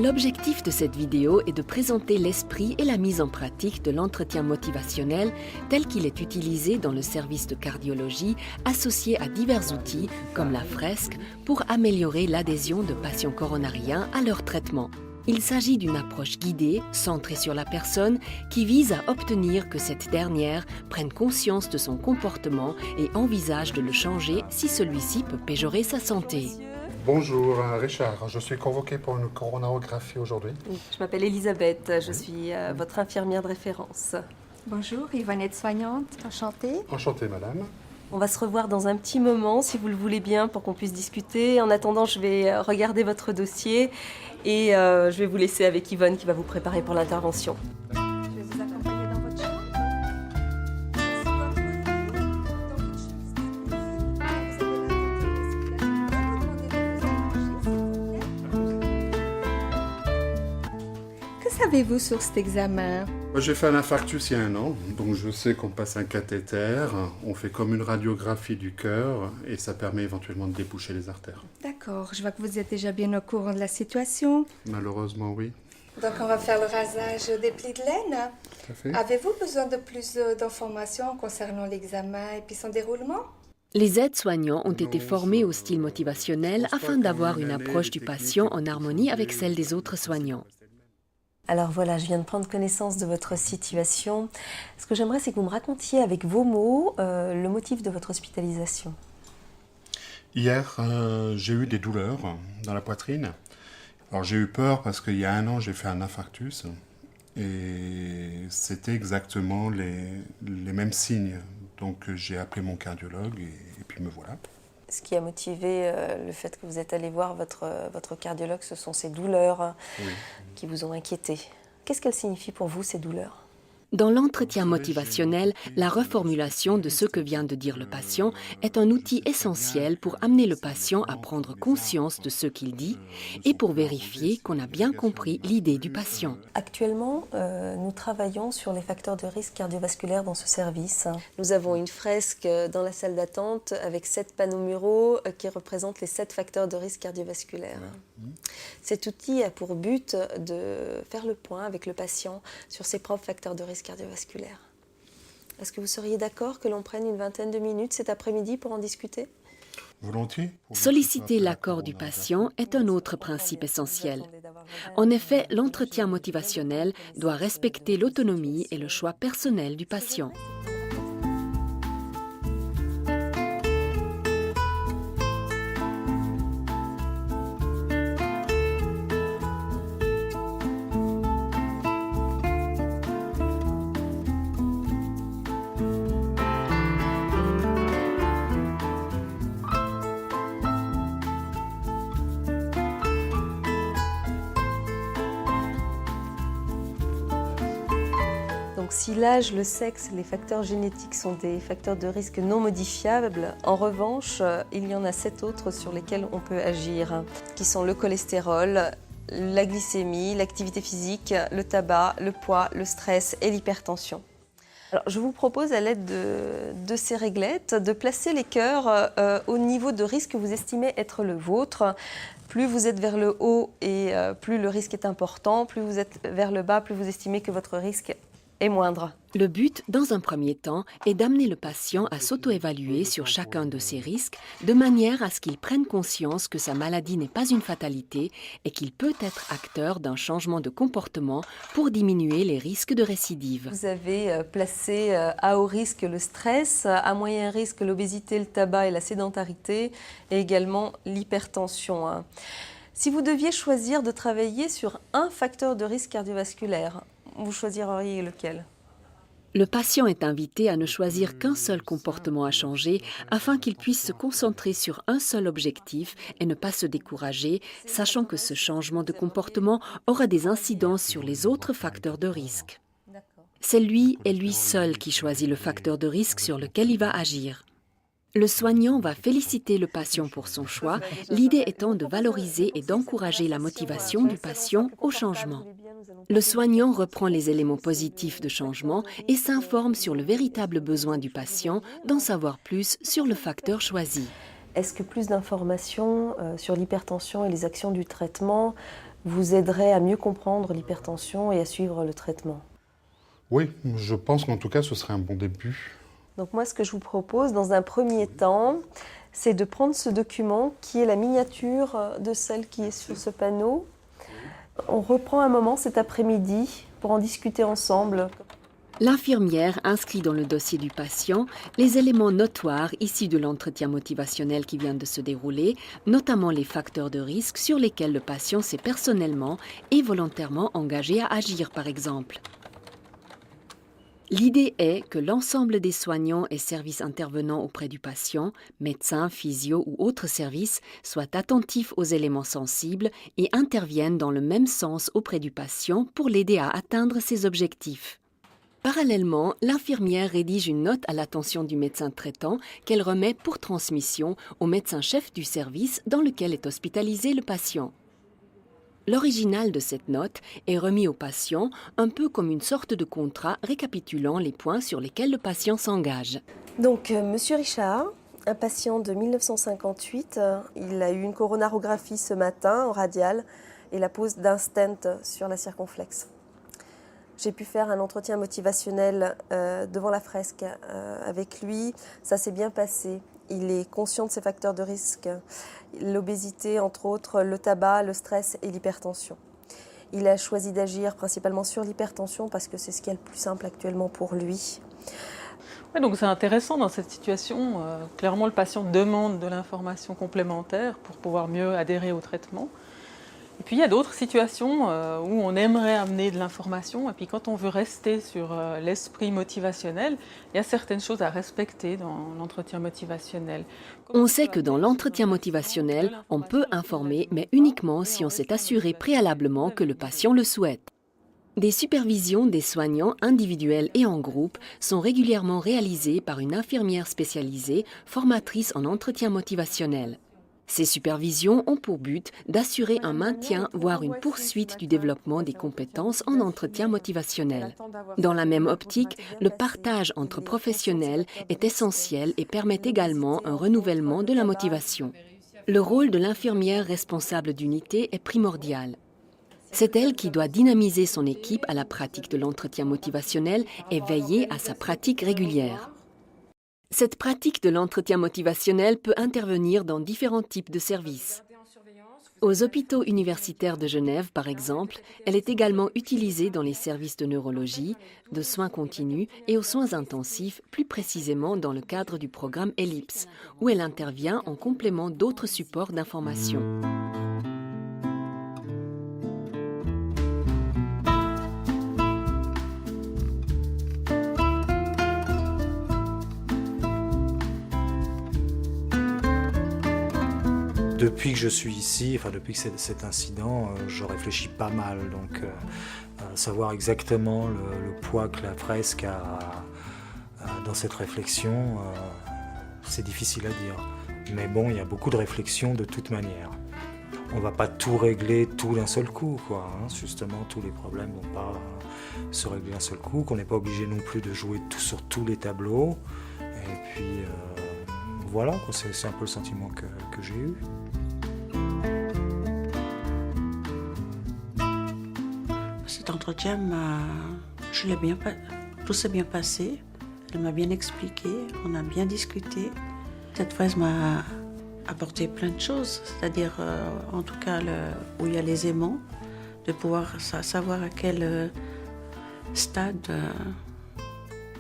L'objectif de cette vidéo est de présenter l'esprit et la mise en pratique de l'entretien motivationnel tel qu'il est utilisé dans le service de cardiologie associé à divers outils comme la fresque pour améliorer l'adhésion de patients coronariens à leur traitement. Il s'agit d'une approche guidée, centrée sur la personne, qui vise à obtenir que cette dernière prenne conscience de son comportement et envisage de le changer si celui-ci peut péjorer sa santé. Bonjour Richard, je suis convoqué pour une coronarographie aujourd'hui. Je m'appelle Elisabeth, je suis votre infirmière de référence. Bonjour, Yvonne aide-soignante, enchantée. Enchanté madame. On va se revoir dans un petit moment, si vous le voulez bien, pour qu'on puisse discuter. En attendant, je vais regarder votre dossier et je vais vous laisser avec Yvonne qui va vous préparer pour l'intervention. Je vais vous accompagner dans votre chambre. Que savez-vous sur cet examen? J'ai fait un infarctus il y a 1 an, donc je sais qu'on passe un cathéter, on fait comme une radiographie du cœur et ça permet éventuellement de déboucher les artères. D'accord, je vois que vous êtes déjà bien au courant de la situation. Malheureusement oui. Donc on va faire le rasage des plis de laine. Tout à fait. Avez-vous besoin de plus d'informations concernant l'examen et puis son déroulement? Les aides-soignants ont été formés au style motivationnel afin d'avoir une approche du patient en harmonie avec celle des autres soignants. Alors voilà, je viens de prendre connaissance de votre situation. Ce que j'aimerais, c'est que vous me racontiez avec vos mots le motif de votre hospitalisation. Hier, j'ai eu des douleurs dans la poitrine. Alors j'ai eu peur parce qu'il y a 1 an, j'ai fait un infarctus et c'était exactement les mêmes signes. Donc j'ai appelé mon cardiologue et puis me voilà. Ce qui a motivé le fait que vous êtes allé voir votre cardiologue, ce sont ces douleurs qui vous ont inquiété. Qu'est-ce qu'elles signifient pour vous, ces douleurs ? Dans l'entretien motivationnel, la reformulation de ce que vient de dire le patient est un outil essentiel pour amener le patient à prendre conscience de ce qu'il dit et pour vérifier qu'on a bien compris l'idée du patient. Actuellement, nous travaillons sur les facteurs de risque cardiovasculaire dans ce service. Nous avons une fresque dans la salle d'attente avec 7 panneaux muraux qui représentent les 7 facteurs de risque cardiovasculaire. Cet outil a pour but de faire le point avec le patient sur ses propres facteurs de risque cardiovasculaire. Est-ce que vous seriez d'accord que l'on prenne une vingtaine de minutes cet après-midi pour en discuter ? Volontiers. Solliciter l'accord du patient est un autre principe essentiel. En effet, l'entretien motivationnel doit respecter l'autonomie et le choix personnel du patient. Donc si l'âge, le sexe, les facteurs génétiques sont des facteurs de risque non modifiables, en revanche, il y en a 7 autres sur lesquels on peut agir, qui sont le cholestérol, la glycémie, l'activité physique, le tabac, le poids, le stress et l'hypertension. Alors, je vous propose, à l'aide de ces réglettes, de placer les cœurs au niveau de risque que vous estimez être le vôtre. Plus vous êtes vers le haut et plus le risque est important, plus vous êtes vers le bas, plus vous estimez que votre risque est moindre. Le but, dans un premier temps, est d'amener le patient à s'auto-évaluer sur chacun de ses risques, de manière à ce qu'il prenne conscience que sa maladie n'est pas une fatalité et qu'il peut être acteur d'un changement de comportement pour diminuer les risques de récidive. Vous avez placé à haut risque le stress, à moyen risque l'obésité, le tabac et la sédentarité, et également l'hypertension. Si vous deviez choisir de travailler sur un facteur de risque cardiovasculaire, vous choisiriez lequel ? Le patient est invité à ne choisir qu'un seul comportement à changer afin qu'il puisse se concentrer sur un seul objectif et ne pas se décourager, sachant que ce changement de comportement aura des incidences sur les autres facteurs de risque. C'est lui et lui seul qui choisit le facteur de risque sur lequel il va agir. Le soignant va féliciter le patient pour son choix, l'idée étant de valoriser et d'encourager la motivation du patient au changement. Le soignant reprend les éléments positifs de changement et s'informe sur le véritable besoin du patient d'en savoir plus sur le facteur choisi. Est-ce que plus d'informations sur l'hypertension et les actions du traitement vous aiderait à mieux comprendre l'hypertension et à suivre le traitement. Oui, je pense qu'en tout cas, ce serait un bon début. Donc moi, ce que je vous propose, dans un premier temps, c'est de prendre ce document qui est la miniature de celle qui est sur ce panneau. On reprend un moment cet après-midi pour en discuter ensemble. L'infirmière inscrit dans le dossier du patient les éléments notoires issus de l'entretien motivationnel qui vient de se dérouler, notamment les facteurs de risque sur lesquels le patient s'est personnellement et volontairement engagé à agir, par exemple. L'idée est que l'ensemble des soignants et services intervenant auprès du patient, médecins, physio ou autres services, soient attentifs aux éléments sensibles et interviennent dans le même sens auprès du patient pour l'aider à atteindre ses objectifs. Parallèlement, l'infirmière rédige une note à l'attention du médecin traitant qu'elle remet pour transmission au médecin-chef du service dans lequel est hospitalisé le patient. L'original de cette note est remis au patient un peu comme une sorte de contrat récapitulant les points sur lesquels le patient s'engage. Donc, Monsieur Richard, un patient de 1958, il a eu une coronarographie ce matin en radial et la pose d'un stent sur la circonflexe. J'ai pu faire un entretien motivationnel devant la fresque avec lui. Ça s'est bien passé. Il est conscient de ses facteurs de risque, l'obésité, entre autres, le tabac, le stress et l'hypertension. Il a choisi d'agir principalement sur l'hypertension parce que c'est ce qui est le plus simple actuellement pour lui. Ouais, donc c'est intéressant dans cette situation. Clairement, le patient demande de l'information complémentaire pour pouvoir mieux adhérer au traitement. Et puis il y a d'autres situations où on aimerait amener de l'information et puis quand on veut rester sur l'esprit motivationnel, il y a certaines choses à respecter dans l'entretien motivationnel. On sait que dans l'entretien motivationnel, on peut informer, mais uniquement si on s'est assuré préalablement que le patient le souhaite. Des supervisions des soignants individuels et en groupe sont régulièrement réalisées par une infirmière spécialisée, formatrice en entretien motivationnel. Ces supervisions ont pour but d'assurer un maintien, voire une poursuite du développement des compétences en entretien motivationnel. Dans la même optique, le partage entre professionnels est essentiel et permet également un renouvellement de la motivation. Le rôle de l'infirmière responsable d'unité est primordial. C'est elle qui doit dynamiser son équipe à la pratique de l'entretien motivationnel et veiller à sa pratique régulière. Cette pratique de l'entretien motivationnel peut intervenir dans différents types de services. Aux hôpitaux universitaires de Genève, par exemple, elle est également utilisée dans les services de neurologie, de soins continus et aux soins intensifs, plus précisément dans le cadre du programme ELLIPS, où elle intervient en complément d'autres supports d'information. Depuis que je suis ici, depuis que cet incident, je réfléchis pas mal. Donc, savoir exactement le poids que la fresque a dans cette réflexion, c'est difficile à dire. Mais bon, il y a beaucoup de réflexions de toute manière. On ne va pas tout régler tout d'un seul coup, quoi. Justement, tous les problèmes ne vont pas se régler d'un seul coup, qu'on n'est pas obligé non plus de jouer sur tous les tableaux. Et puis, voilà, c'est un peu le sentiment que j'ai eu. Cet entretien, tout s'est bien passé. Elle m'a bien expliqué, on a bien discuté. Cette phrase m'a apporté plein de choses, c'est-à-dire, en tout cas, où il y a les aimants, de pouvoir savoir à quel stade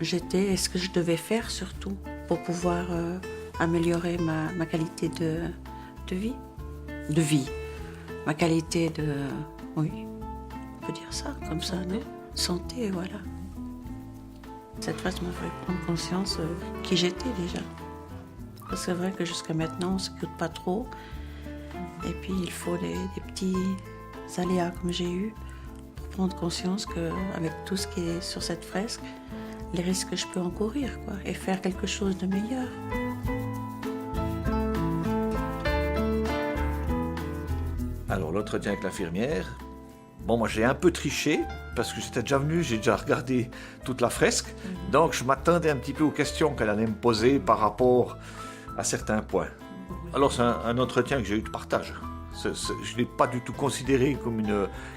j'étais et ce que je devais faire surtout pour pouvoir améliorer ma qualité de vie. Ma qualité de... Oui, on peut dire ça, comme ça, non ? Santé, voilà. Cette phrase m'a fait prendre conscience qui j'étais déjà. Parce que c'est vrai que jusqu'à maintenant, on ne s'écoute pas trop. Et puis, il faut des petits aléas comme j'ai eu pour prendre conscience qu'avec tout ce qui est sur cette fresque, les risques que je peux encourir, quoi, et faire quelque chose de meilleur. Alors, l'entretien avec l'infirmière, bon, moi j'ai un peu triché, parce que j'étais déjà venu, j'ai déjà regardé toute la fresque, donc je m'attendais un petit peu aux questions qu'elle allait me poser par rapport à certains points. Alors c'est un entretien que j'ai eu de partage. Je ne l'ai pas du tout considéré comme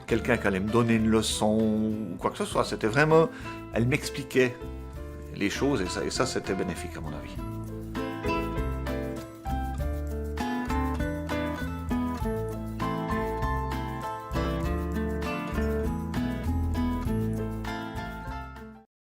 quelqu'un qui allait me donner une leçon ou quoi que ce soit. C'était vraiment, elle m'expliquait les choses et ça c'était bénéfique à mon avis.